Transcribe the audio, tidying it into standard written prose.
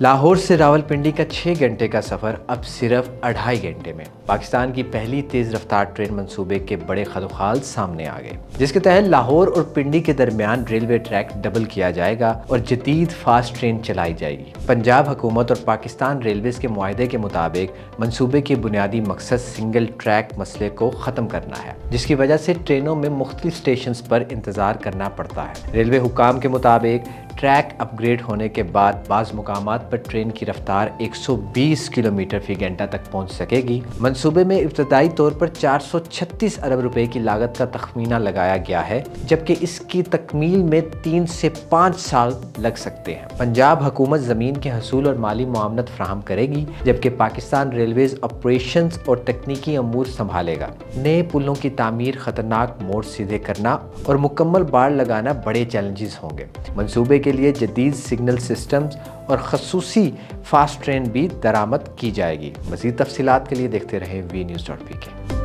لاہور سے راولپنڈی کا 6 گھنٹے کا سفر اب صرف 2.5 گھنٹے میں۔ پاکستان کی پہلی تیز رفتار ٹرین منصوبے کے بڑے خدوخال سامنے آ گئے، جس کے تحت لاہور اور پنڈی کے درمیان ریلوے ٹریک ڈبل کیا جائے گا اور جدید فاسٹ ٹرین چلائی جائے گی۔ پنجاب حکومت اور پاکستان ریلویز کے معاہدے کے مطابق منصوبے کے بنیادی مقصد سنگل ٹریک مسئلے کو ختم کرنا ہے، جس کی وجہ سے ٹرینوں میں مختلف اسٹیشنز پر انتظار کرنا پڑتا ہے۔ ریلوے حکام کے مطابق ٹریک اپ گریڈ ہونے کے بعد بعض مقامات پر ٹرین کی رفتار 120 کلومیٹر فی گھنٹہ تک پہنچ سکے گی۔ منصوبے میں ابتدائی طور پر 436 ارب روپے کی لاگت کا تخمینہ لگایا گیا ہے، جبکہ اس کی تکمیل میں 3 سے 5 سال لگ سکتے ہیں۔ پنجاب حکومت زمین کے حصول اور مالی معاونت فراہم کرے گی، جبکہ پاکستان ریلویز آپریشنز اور تکنیکی امور سنبھالے گا۔ نئے پلوں کی تعمیر، خطرناک موڑ سیدھے کرنا اور مکمل باڑ لگانا بڑے چیلنجز ہوں گے۔ منصوبے کے لیے جدید سگنل سسٹمز اور خصوصی فاسٹ ٹرین بھی درآمد کی جائے گی۔ مزید تفصیلات کے لیے دیکھتے رہیں وی نیوز.pk۔